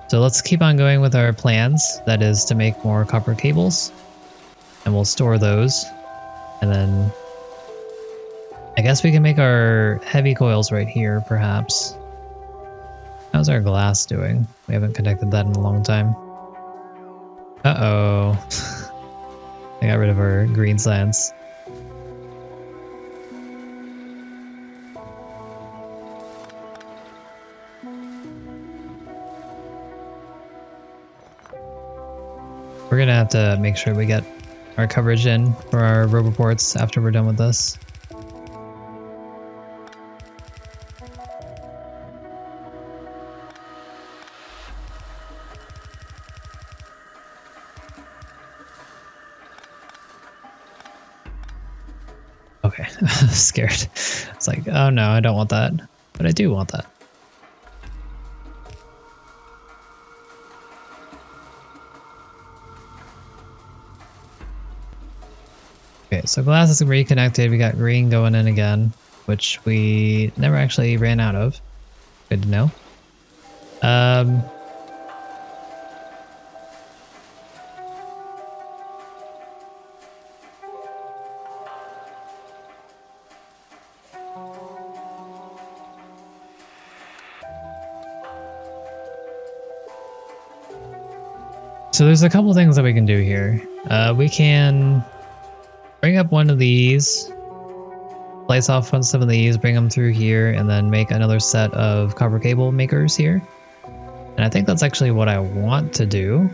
So let's keep on going with our plans. That is to make more copper cables. And we'll store those. And then I guess we can make our heavy coils right here, perhaps. How's our glass doing? We haven't connected that in a long time. Uh-oh. I got rid of our green science. We're gonna have to make sure we get our coverage in for our roboports after we're done with this. Okay, I was scared. It's like, oh no, I don't want that. But I do want that. Okay, so glass is reconnected. We got green going in again, which we never actually ran out of. Good to know. So there's a couple things that we can do here. We can bring up one of these, slice off some of these, bring them through here, and then make another set of copper cable makers here. And I think that's actually what I want to do.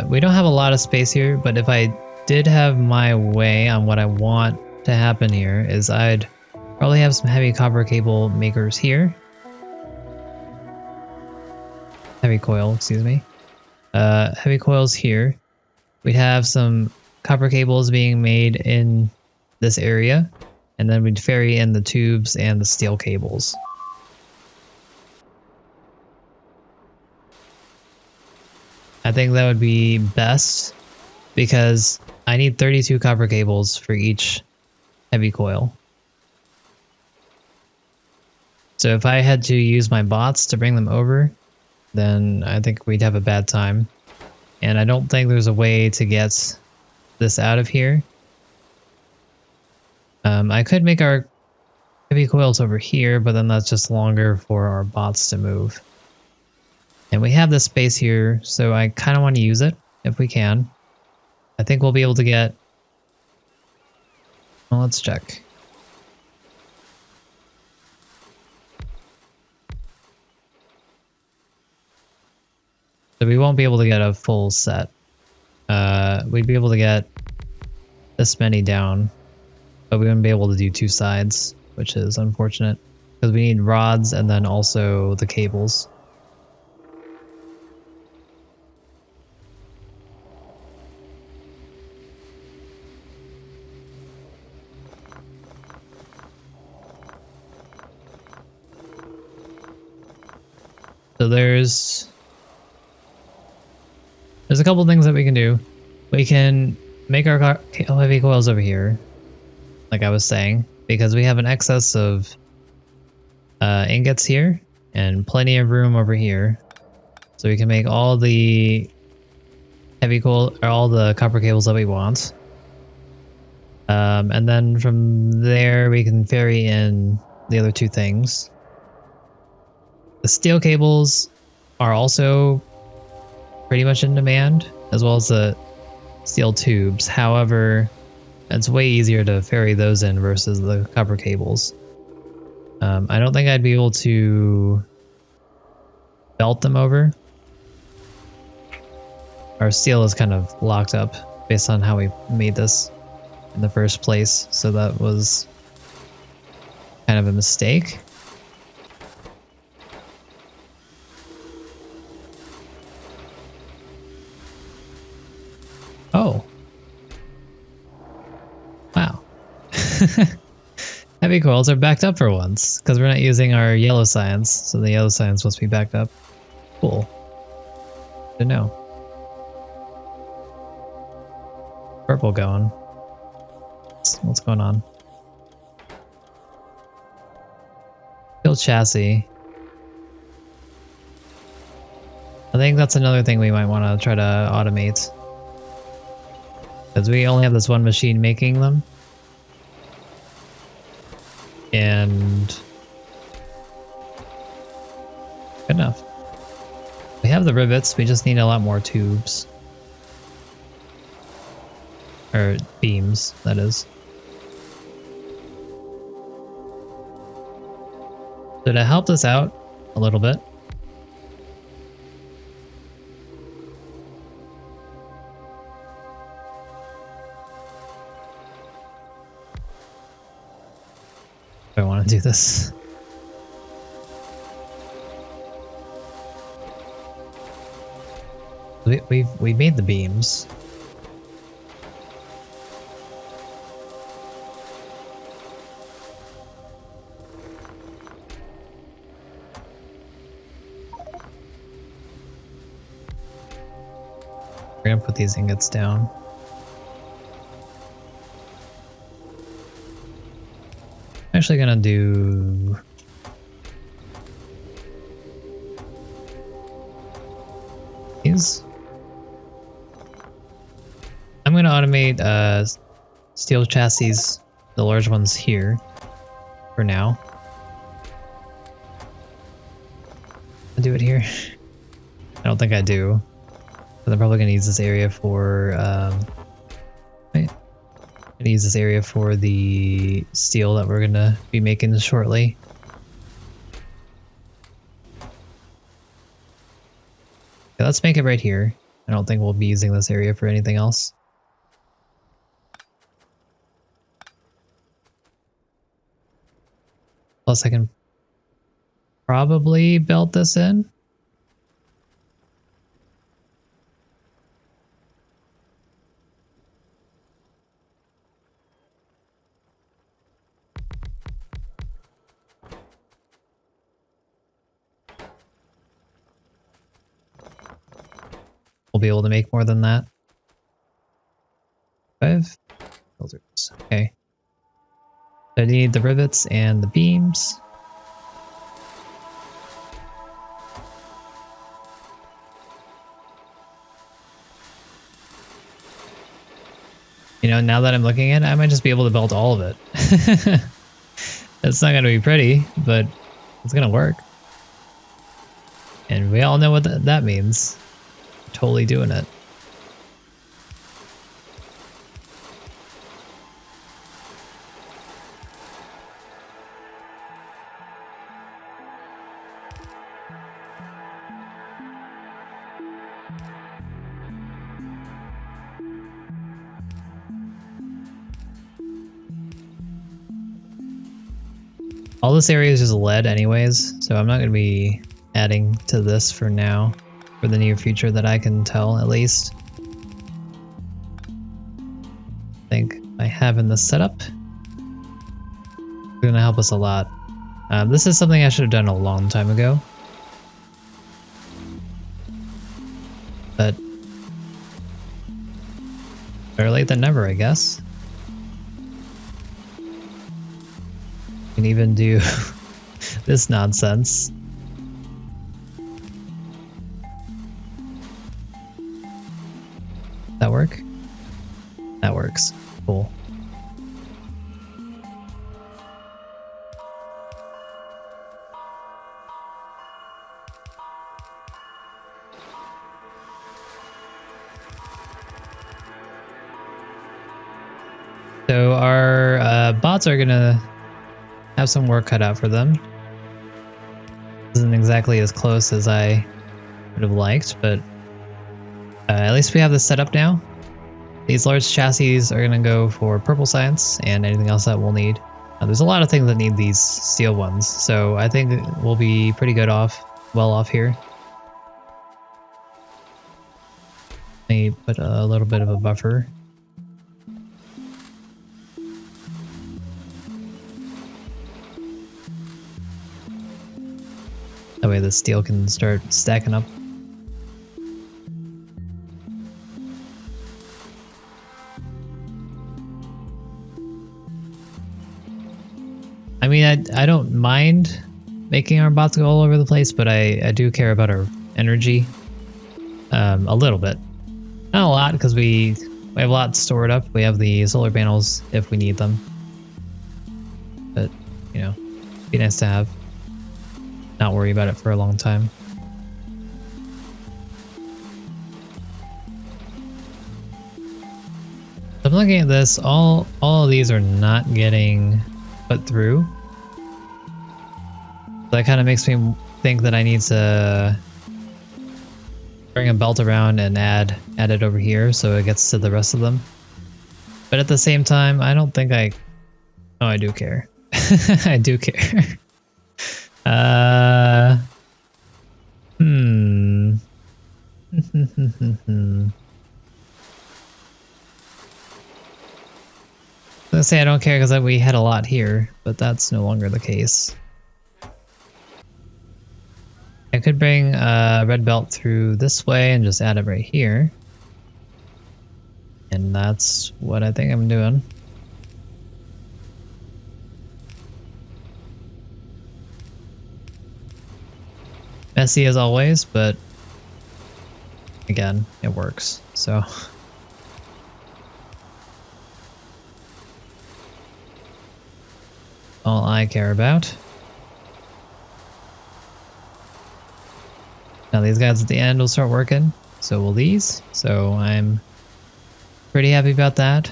We don't have a lot of space here, but if I did have my way on what I want to happen here, is I'd probably have some heavy copper cable makers here. Heavy coil, excuse me. Heavy coils here. We'd have some copper cables being made in this area, and then we'd ferry in the tubes and the steel cables. I think that would be best because I need 32 copper cables for each heavy coil. So if I had to use my bots to bring them over, then I think we'd have a bad time. And I don't think there's a way to get this out of here. I could make our heavy coils over here, but then that's just longer for our bots to move. And we have this space here, so I kind of want to use it if we can. I think we'll be able to get... Well, let's check. So we won't be able to get a full set. We'd be able to get this many down, but we wouldn't be able to do two sides, which is unfortunate because we need rods and then also the cables. So there's a couple things that we can do. We can make our heavy coils over here, like I was saying, because we have an excess of ingots here and plenty of room over here. So we can make all the heavy coil or all the copper cables that we want. And then from there we can ferry in the other two things. The steel cables are also pretty much in demand, as well as the steel tubes. However, it's way easier to ferry those in versus the copper cables. I don't think I'd be able to belt them over. Our steel is kind of locked up based on how we made this in the first place, so that was kind of a mistake. Oh. Wow. Heavy coils are backed up for once, because we're not using our yellow science, so the yellow science must be backed up. Cool. Good to know. Purple going. What's going on? Steel chassis. I think that's another thing we might want to try to automate. Because we only have this one machine making them. And... good enough. We have the rivets, we just need a lot more tubes. Or beams, that is. So to help this out a little bit, I want to do this. We've made the beams. We're gonna put these ingots down. I'm actually gonna do these. I'm gonna automate steel chassis, the large ones here, for now. I'll do it here. I don't think I do. But I'm probably gonna use this area for wait. I'm gonna use this area for the steel that we're gonna be making shortly. Okay, let's make it right here. I don't think we'll be using this area for anything else. Plus I can probably belt this in. We'll be able to make more than that. 5 filters. Okay. So I need the rivets and the beams. You know, now that I'm looking at it, I might just be able to belt all of it. It's not going to be pretty, but it's going to work. And we all know what that means. Totally doing it. All this area is just lead anyways, so I'm not going to be adding to this for now, for the near future that I can tell at least. I think by having this setup is going to help us a lot. This is something I should have done a long time ago. But better late than never, I guess. Can even do this nonsense. That work? That works. Cool. So our bots are gonna have some work cut out for them. This isn't exactly as close as I would have liked, but at least we have this set up now. These large chassis are going to go for purple science and anything else that we'll need. There's a lot of things that need these steel ones, so I think we'll be pretty good well off here. Let me put a little bit of a buffer. That way the steel can start stacking up. I mean, I don't mind making our bots go all over the place, but I do care about our energy a little bit. Not a lot, because we have a lot stored up. We have the solar panels if we need them. But, you know, be nice to have. Not worry about it for a long time. I'm looking at this, all of these are not getting put through. That kind of makes me think that I need to bring a belt around and add it over here so it gets to the rest of them. But at the same time, I don't think I do care. I do care. Let's say I don't care because we had a lot here, but that's no longer the case. I could bring a red belt through this way and just add it right here. And that's what I think I'm doing. Messy as always, but again, it works, so. All I care about. Now these guys at the end will start working, so will these, so I'm pretty happy about that.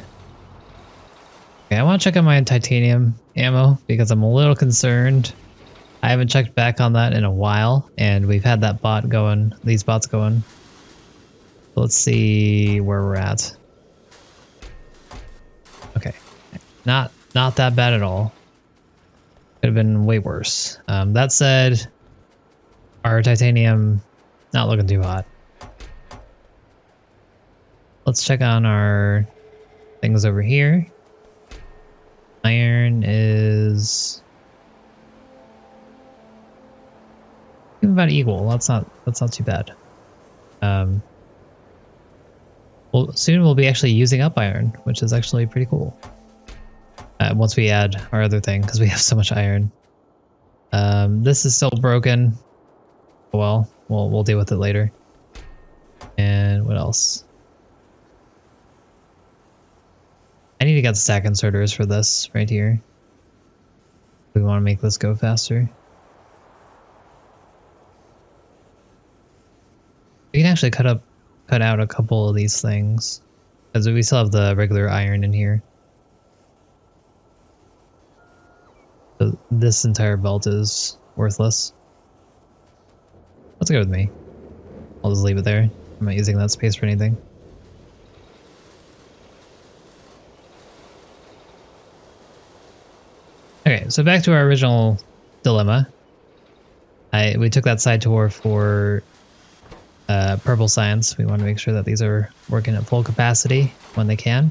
Okay, I want to check on my titanium ammo because I'm a little concerned. I haven't checked back on that in a while, and we've had that bot going, these bots going. Let's see where we're at. Okay, not that bad at all. Could have been way worse. That said, our titanium not looking too hot. Let's check on our things over here. Iron is about equal. That's not too bad. Well, soon we'll be actually using up iron, which is actually pretty cool. Once we add our other thing, because we have so much iron. This is still broken. Well, we'll deal with it later. And what else? I need to get stack inserters for this right here. We want to make this go faster. We can actually cut out a couple of these things, because we still have the regular iron in here. So this entire belt is worthless. Let's go with me. I'll just leave it there. I'm not using that space for anything. Okay, so back to our original dilemma. We took that side tour for purple science. We want to make sure that these are working at full capacity when they can.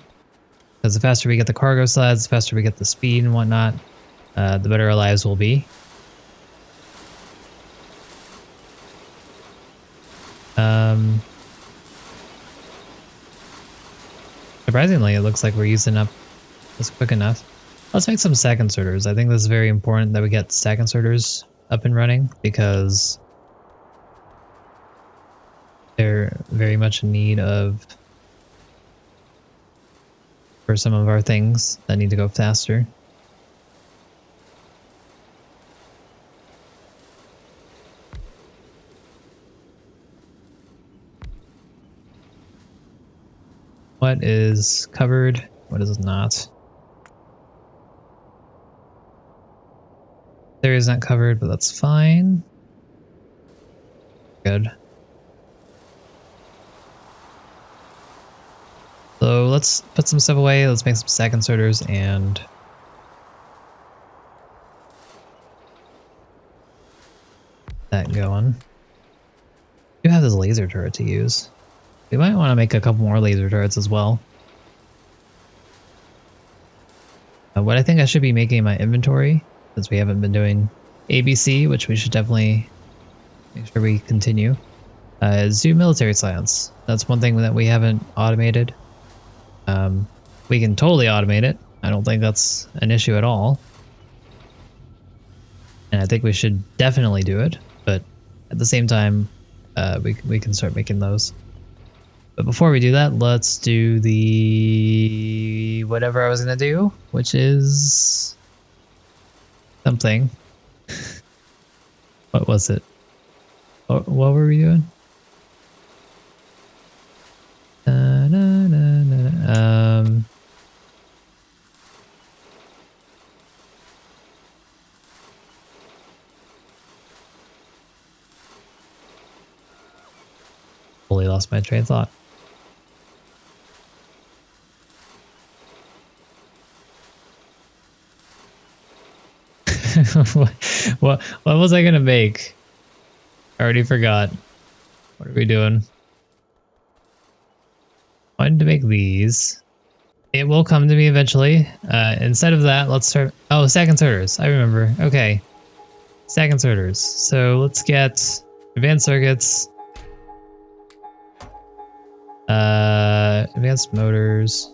Because the faster we get the cargo slides, the faster we get the speed and whatnot, the better our lives will be. Surprisingly, it looks like we're using up this quick enough. Let's make some stack inserters. I think this is very important that we get stack inserters up and running because they're very much in need of for some of our things that need to go faster. What is covered? What is not? There is not covered, but that's fine. Good. So let's put some stuff away. Let's make some stack inserters and that going. We do have this laser turret to use. We might want to make a couple more laser turrets as well. What I think I should be making in my inventory, since we haven't been doing ABC, which we should definitely make sure we continue, is do military science. That's one thing that we haven't automated. We can totally automate it. I don't think that's an issue at all. And I think we should definitely do it, but at the same time, we can start making those. But before we do that, let's do the whatever I was gonna do, which is something. What was it? What were we doing? Fully lost my train of thought. what was I gonna make? I already forgot. What are we doing? I wanted to make these. It will come to me eventually. Instead of that, let's start. Oh, stack inserters. I remember. Okay. Stack inserters. So let's get advanced circuits. Advanced motors.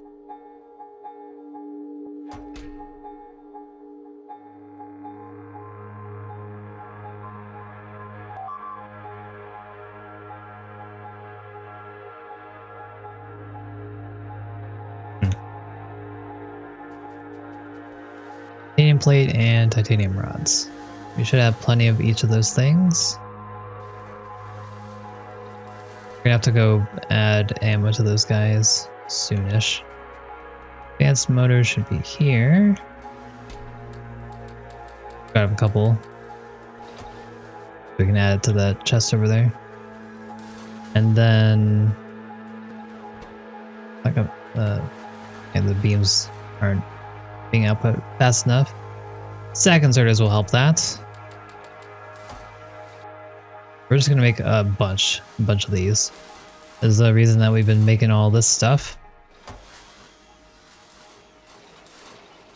Titanium plate and titanium rods. We should have plenty of each of those things. We're gonna have to go add ammo to those guys soonish. Advanced motors should be here. Got a couple. We can add it to that chest over there. And then like and the beams aren't being output fast enough. Stack inserters will help that. We're just gonna make a bunch of these. This is the reason that we've been making all this stuff.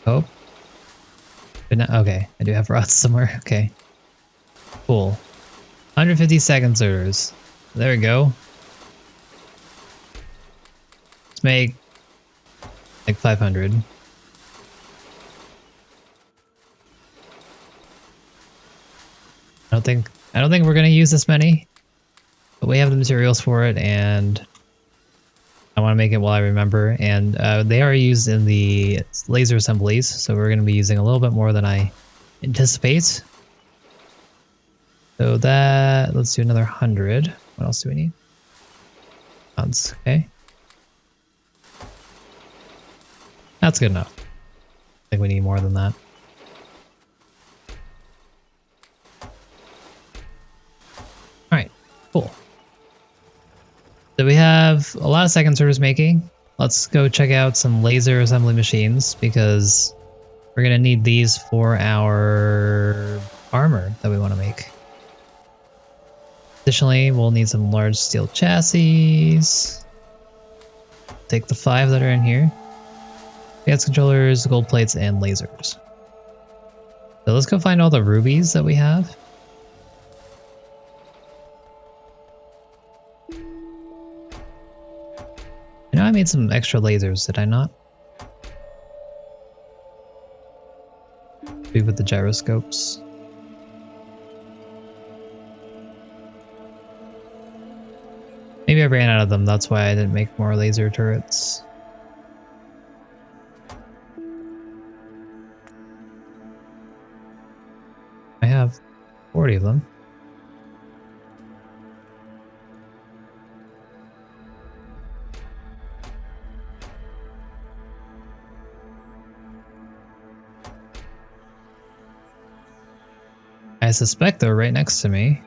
Oh. Okay, I do have rods somewhere. Okay. Cool. 150 stack inserters. There we go. Let's make like 500. I don't think we're gonna use this many, but we have the materials for it, and I want to make it while I remember. And they are used in the laser assemblies, so we're gonna be using a little bit more than I anticipate. So that, let's do another 100. What else do we need? Pounds, okay. That's good enough. I think we need more than that. Alright, cool. So we have a lot of stack inserters making. Let's go check out some laser assembly machines because we're going to need these for our armor that we want to make. Additionally, we'll need some large steel chassis. Take the 5 that are in here. Advanced controllers, gold plates, and lasers. So let's go find all the rubies that we have. You know, I made some extra lasers, did I not? Maybe with the gyroscopes. Maybe I ran out of them, that's why I didn't make more laser turrets. I have 40 of them. I suspect they're right next to me.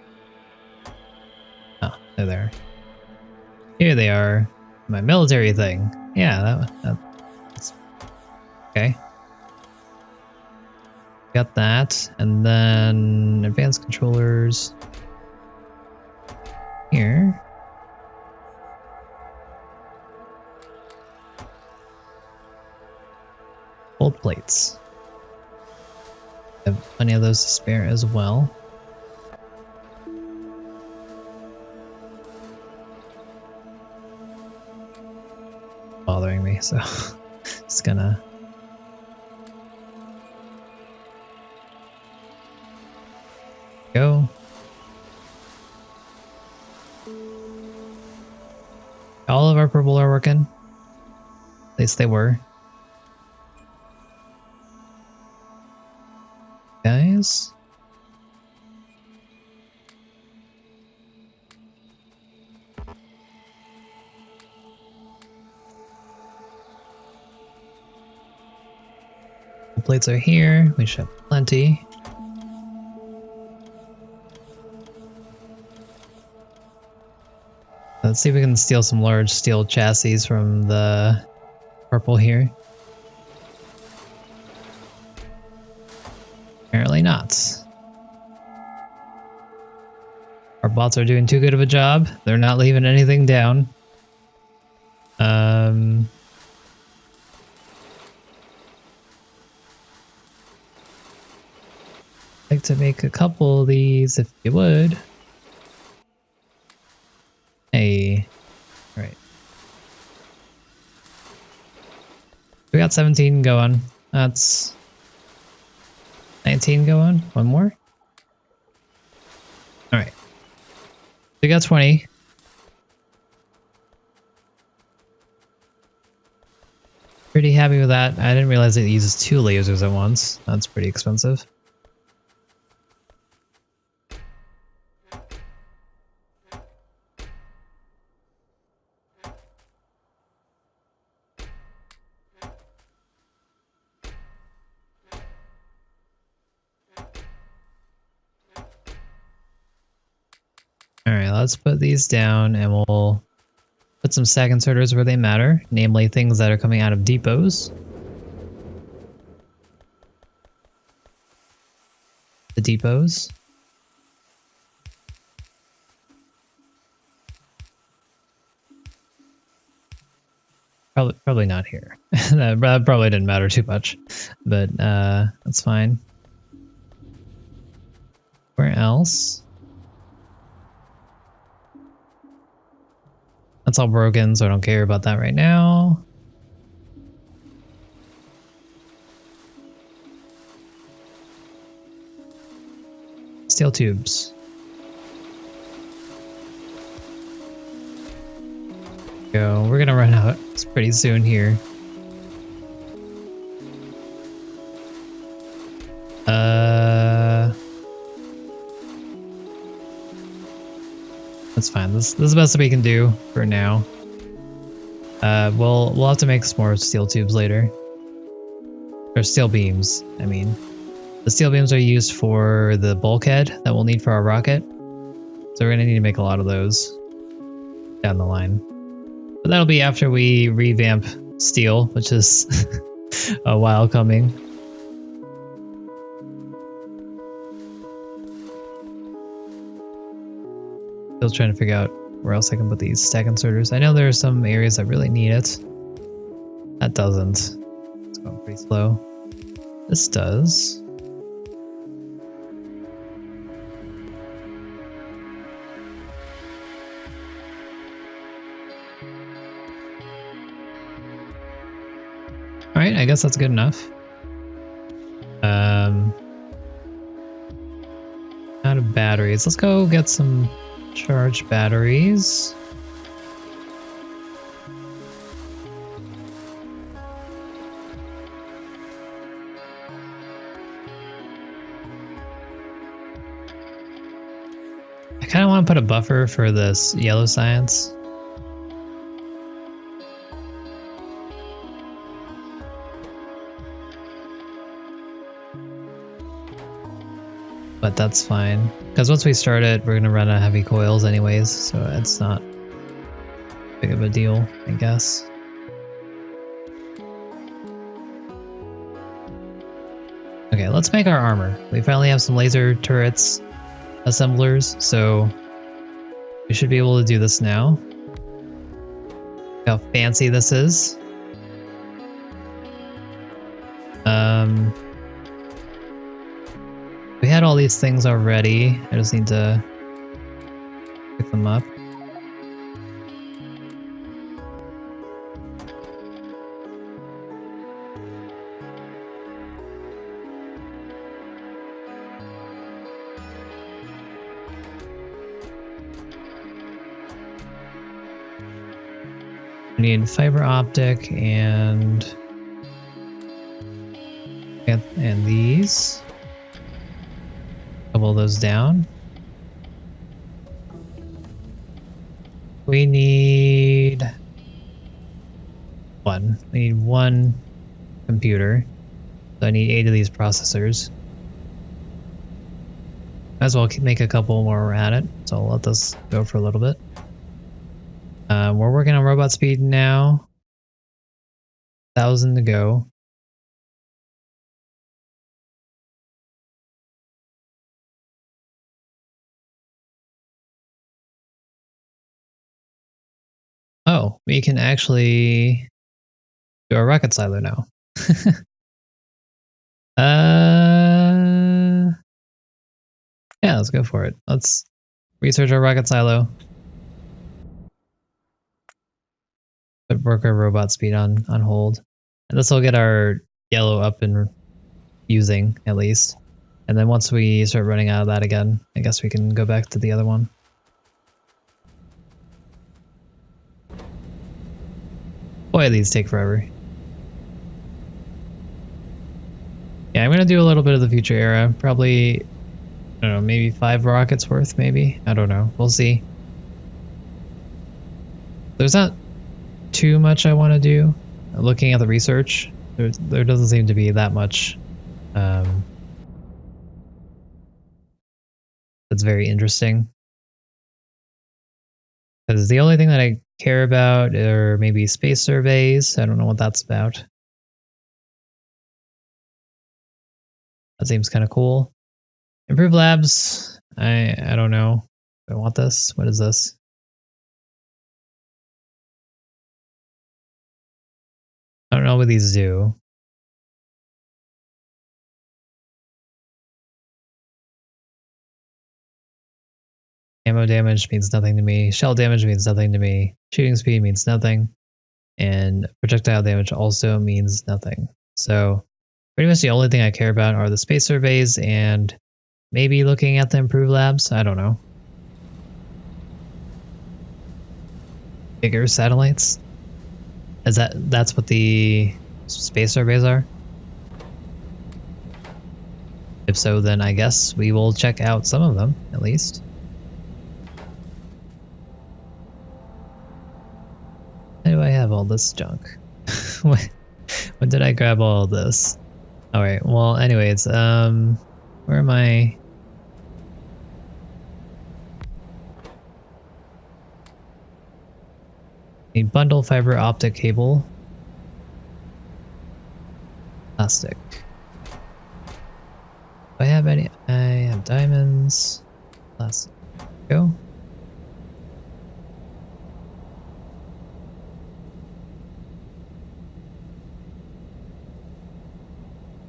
Oh, they're there. Here they are. My military thing. Yeah, that's okay. Got that, and then advanced controllers here. Gold plates. I have plenty of those to spare as well. Bothering me, so just gonna Go. All of our purple are working. At least they were. Guys. The plates are here. We should have plenty. Let's see if we can steal some large steel chassis from the purple here. Apparently not. Our bots are doing too good of a job. They're not leaving anything down. I'd like to make a couple of these if you would. Hey. Right. We got 17 going. That's 19 going. One more. Alright. We got 20. Pretty happy with that. I didn't realize it uses 2 lasers at once. That's pretty expensive. Alright, let's put these down and we'll put some stack inserters where they matter, namely things that are coming out of depots. The depots. Probably not here. That probably didn't matter too much, but that's fine. Where else? That's all broken, so I don't care about that right now. Steel tubes. Go. We're gonna run out. It's pretty soon here. That's fine. This is the best we can do for now. We'll have to make some more steel tubes later. Or steel beams, I mean. The steel beams are used for the bulkhead that we'll need for our rocket. So we're gonna need to make a lot of those down the line. But that'll be after we revamp steel, which is a while coming. Still trying to figure out where else I can put these stack inserters. I know there are some areas that really need it. That doesn't. It's going pretty slow. This does. Alright, I guess that's good enough. Out of batteries. Let's go get some charged batteries. I kind of want to put a buffer for this yellow science. But that's fine, because once we start it, we're going to run out of heavy coils anyways, so it's not big of a deal, I guess. Okay, let's make our armor. We finally have some laser turrets assemblers, so we should be able to do this now. Look how fancy this is. We had all these things already. I just need to pick them up. We need fiber optic and these. Couple those down. We need one. We need one computer. So I need 8 of these processors. Might as well make a couple more we're at it. So I'll let this go for a little bit. We're working on robot speed now. 1,000 to go. Oh, we can actually do a rocket silo now. Yeah, let's go for it. Let's research our rocket silo. Put worker robot speed on hold. And this will get our yellow up and using, at least. And then once we start running out of that again, I guess we can go back to the other one. Boy, these take forever. Yeah, I'm gonna do a little bit of the future era. Probably, I don't know, maybe 5 rockets worth, maybe? I don't know. We'll see. There's not too much I want to do. Looking at the research, there doesn't seem to be that much that's very interesting. Because the only thing that I care about are maybe space surveys. I don't know what that's about. That seems kind of cool. Improve labs. I don't know. Do I want this? What is this? I don't know what these do. Ammo damage means nothing to me. Shell damage means nothing to me. Shooting speed means nothing. And projectile damage also means nothing. So pretty much the only thing I care about are the space surveys and maybe looking at the improved labs. I don't know. Bigger satellites? That's what the space surveys are? If so, then I guess we will check out some of them, at least. Why do I have all this junk? when did I grab all of this? Alright, well, anyways, where am I? Need bundle fiber optic cable. Plastic. Do I have any? I have diamonds. Plastic. Go.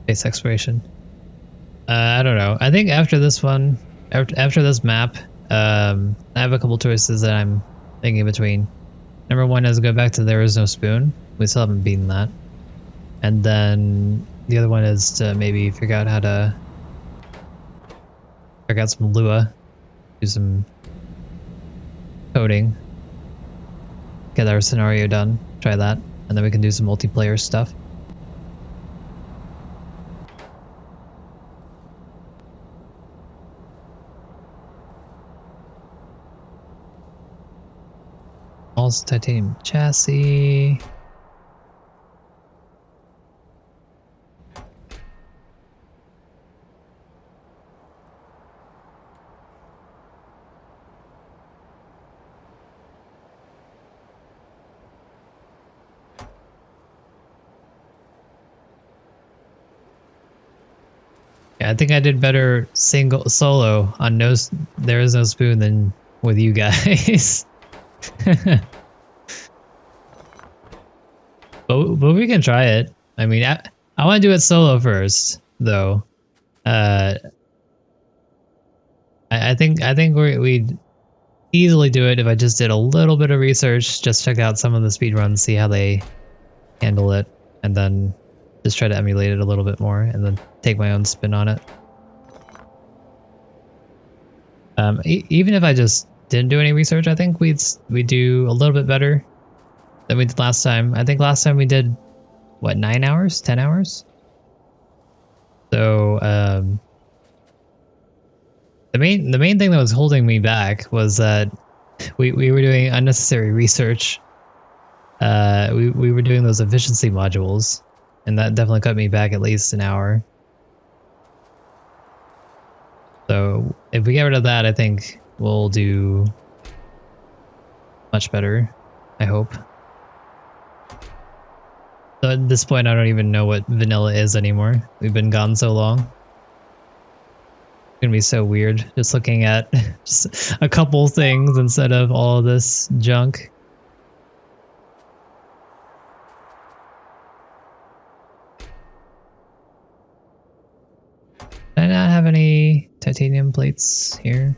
Space exploration. I don't know. I think after this one, after this map, I have a couple choices that I'm thinking between. Number one is go back to There Is No Spoon. We still haven't beaten that. And then the other one is to maybe figure out how to figure out some Lua, do some coding, get our scenario done, try that, and then we can do some multiplayer stuff. Also titanium chassis. Yeah, I think I did better solo on There Is No Spoon than with you guys. but we can try it. I mean, I want to do it solo first, though. I think we'd easily do it if I just did a little bit of research, just check out some of the speedruns, see how they handle it, and then just try to emulate it a little bit more, and then take my own spin on it. Even if I just didn't do any research, I think we'd do a little bit better. than we did last time. I think last time we did, what, 9 hours? 10 hours? So, the main thing that was holding me back was that we were doing unnecessary research. We were doing those efficiency modules, and that definitely cut me back at least an hour. So if we get rid of that, I think we'll do much better, I hope. So at this point, I don't even know what vanilla is anymore. We've been gone so long. It's gonna be so weird just looking at just a couple things instead of all of this junk. Do I not have any titanium plates here?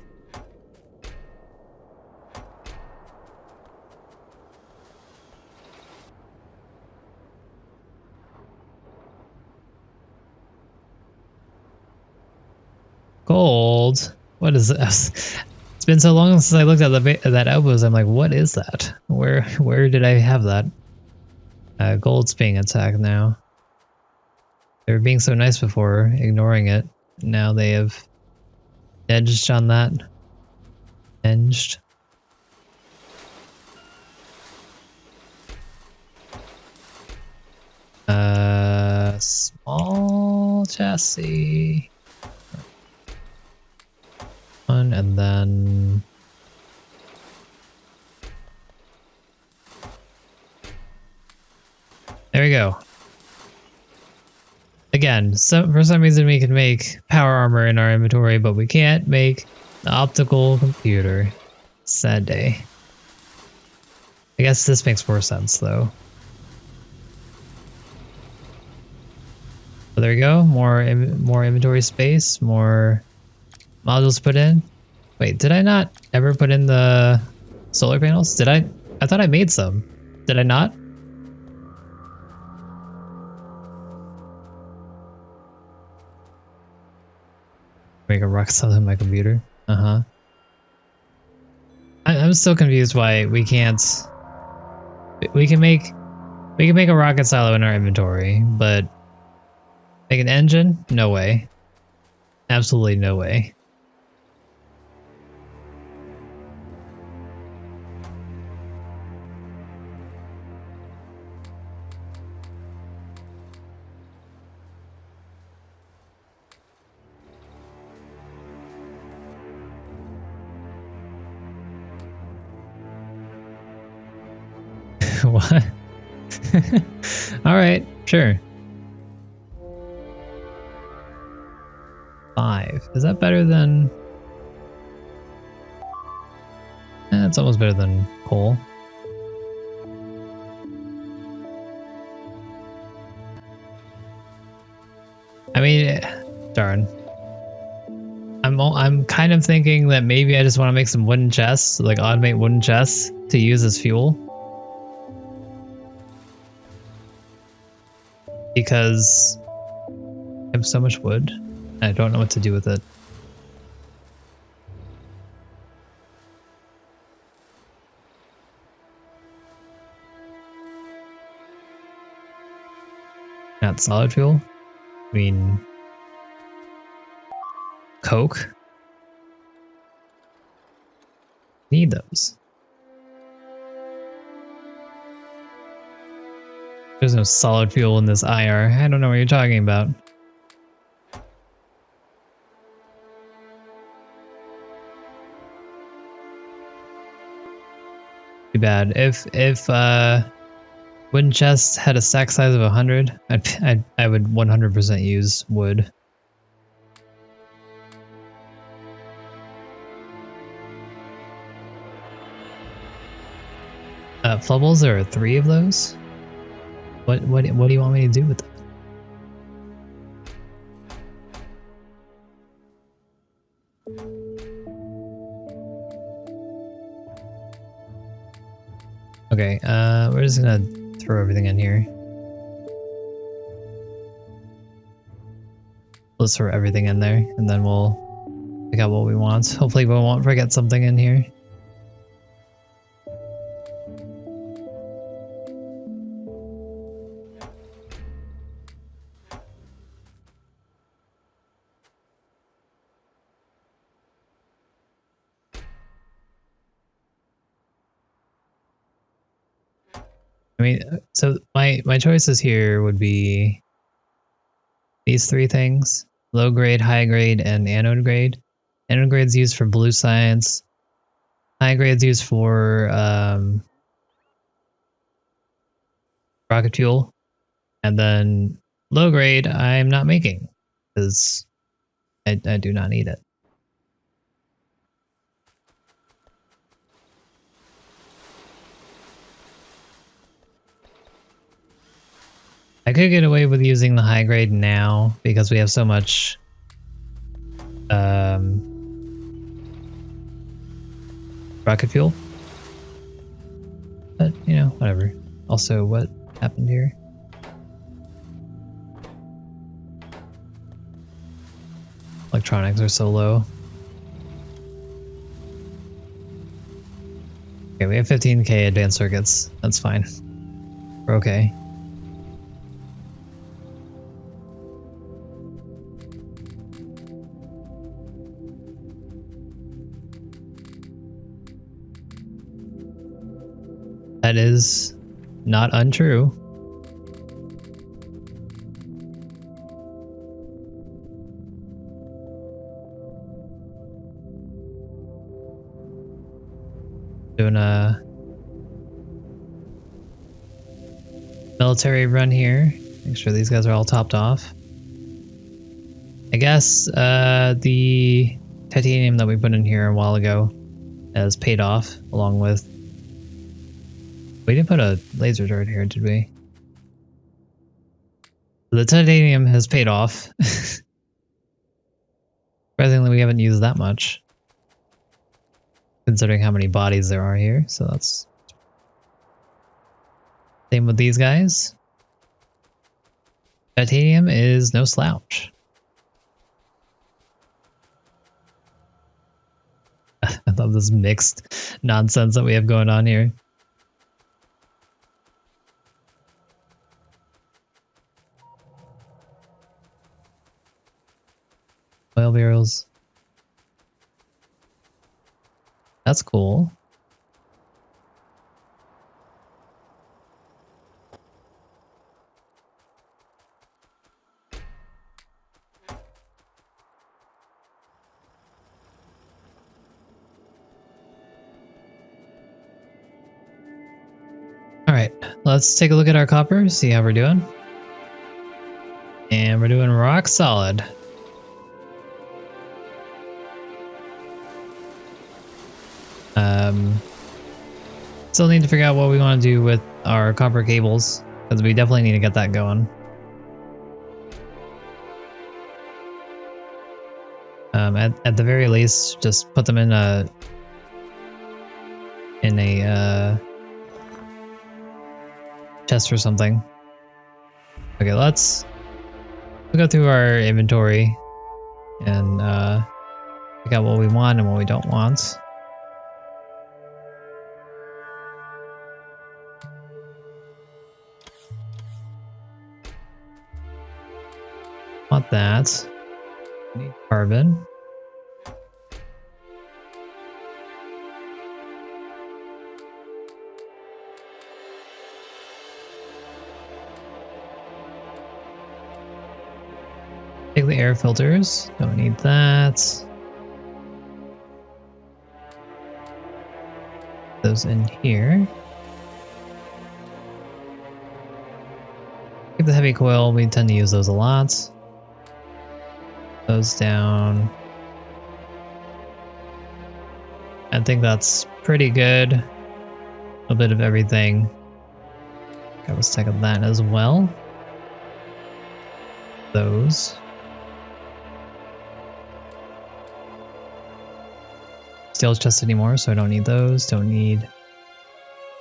Gold? What is this? It's been so long since I looked at that outpost. I'm like, what is that? Where did I have that? Gold's being attacked now. They were being so nice before, ignoring it. Now they have edged on that. Edged. Small chassis. One, and then there we go. Again, for some reason we can make power armor in our inventory, but we can't make the optical computer. Sad day. I guess this makes more sense though. So there we go. More inventory space. More modules put in. Wait, did I not ever put in the solar panels? Did I? I thought I made some. Did I not? Make a rocket solid in my computer. Uh-huh. I'm still confused why we can't. We can make a rocket silo in our inventory, but make an engine? No way. Absolutely no way. What? Alright, sure. 5. Is that better than... it's almost better than coal. I mean, darn. I'm kind of thinking that maybe I just want to make some wooden chests, like automate wooden chests to use as fuel. Because I have so much wood, I don't know what to do with it. Not solid fuel? I mean... coke? Need those. There's no solid fuel in this IR. I don't know what you're talking about. Too bad. If wooden chests had a stack size of 100, I would 100% use wood. Flubbles, there are 3 of those. What do you want me to do with them? Okay, we're just gonna throw everything in here. Let's throw everything in there, and then we'll pick out what we want. Hopefully we won't forget something in here. I mean, so my choices here would be these three things: low grade, high grade, and anode grade. Anode grade is used for blue science. High grade is used for rocket fuel, and then low grade I'm not making because I do not need it. I could get away with using the high grade now because we have so much rocket fuel. But, you know, whatever. Also, what happened here? Electronics are so low. Okay, we have 15k advanced circuits. That's fine. We're okay. That is not untrue. Doing a military run here. Make sure these guys are all topped off. I guess the titanium that we put in here a while ago has paid off, along with... We didn't put a laser turret here, did we? The titanium has paid off. Surprisingly, we haven't used that much, considering how many bodies there are here, so that's... Same with these guys. Titanium is no slouch. I love this mixed nonsense that we have going on here. Oil barrels. That's cool. Alright, let's take a look at our copper, see how we're doing. And we're doing rock solid. Still need to figure out what we want to do with our copper cables, because we definitely need to get that going. At the very least, just put them in a chest or something. Okay, let's go through our inventory and pick out what we want and what we don't want. Want that. Need carbon. Take the air filters. Don't need that. Those in here. Keep the heavy coil. We tend to use those a lot. Those down. I think that's pretty good. A little bit of everything. Got a stack of that as well. Those. Steel chest anymore, so I don't need those. Don't need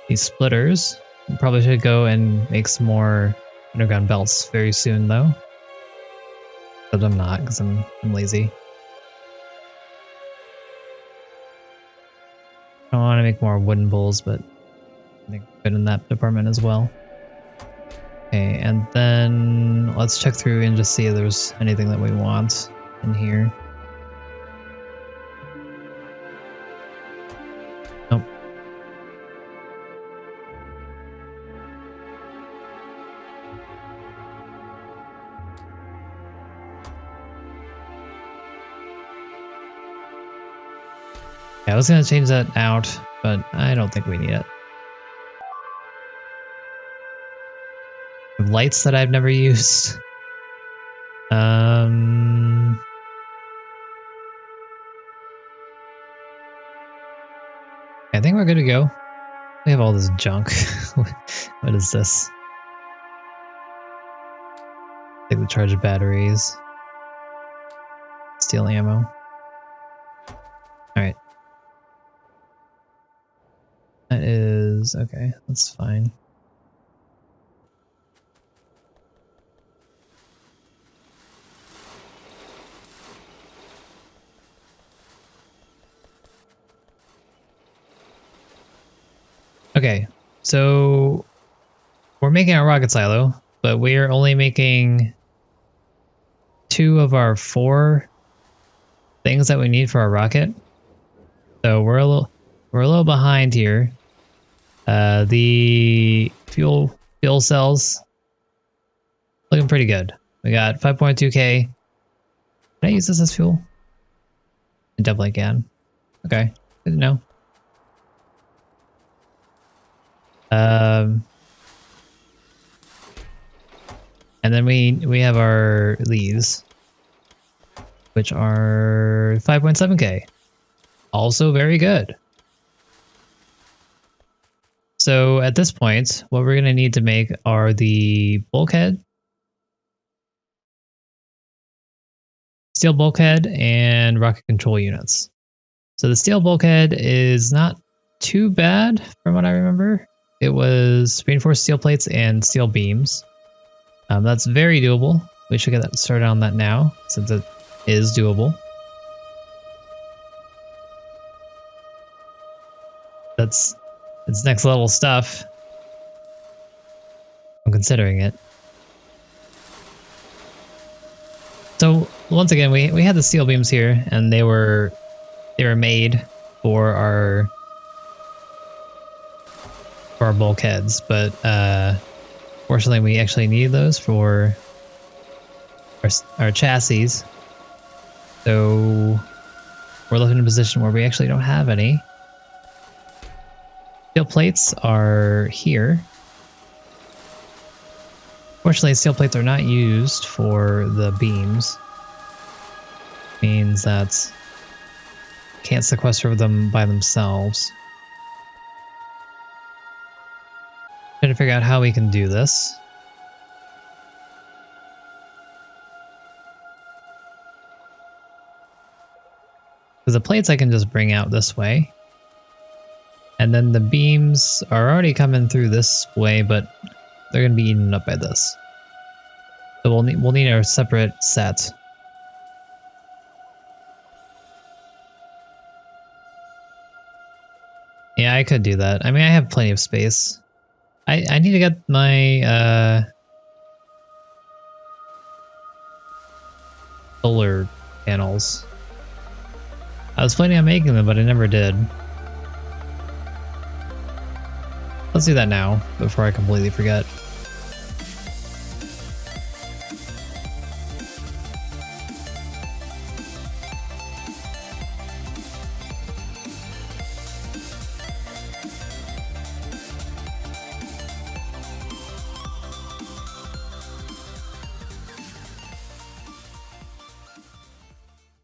these splitters. Probably should go and make some more underground belts very soon, though. But I'm not, because I'm lazy. I want to make more wooden bowls, but I think I'm good in that department as well. Okay, and then let's check through and just see if there's anything that we want in here. Nope. Yeah, I was gonna change that out, but I don't think we need it. Lights that I've never used. I think we're good to go. We have all this junk. What is this? Take the charged batteries. Steel ammo. Alright. That is... okay, that's fine. Okay, so we're making our rocket silo, but we're only making 2 of our 4 things that we need for our rocket. So we're a little behind here. The fuel cells looking pretty good. We got 5.2k. Can I use this as fuel? I definitely can. Okay, good to know. And then we have our leads, which are 5.7k. Also very good. So at this point, what we're going to need to make are the bulkhead, steel bulkhead, and rocket control units. So the steel bulkhead is not too bad from what I remember. It was reinforced steel plates and steel beams. That's very doable. We should get that started on that now, since it is doable. It's next level stuff. I'm considering it. So once again, we had the steel beams here, and they were made for our bulkheads, but fortunately we actually need those for our chassis. So we're looking in a position where we actually don't have any. Steel plates are here. Fortunately, steel plates are not used for the beams. Means that can't sequester them by themselves. Trying to figure out how we can do this. Because the plates I can just bring out this way. And then the beams are already coming through this way, but they're going to be eaten up by this. So we'll need a separate set. Yeah, I could do that. I mean, I have plenty of space. I need to get my solar panels. I was planning on making them, but I never did. Let's do that now, before I completely forget.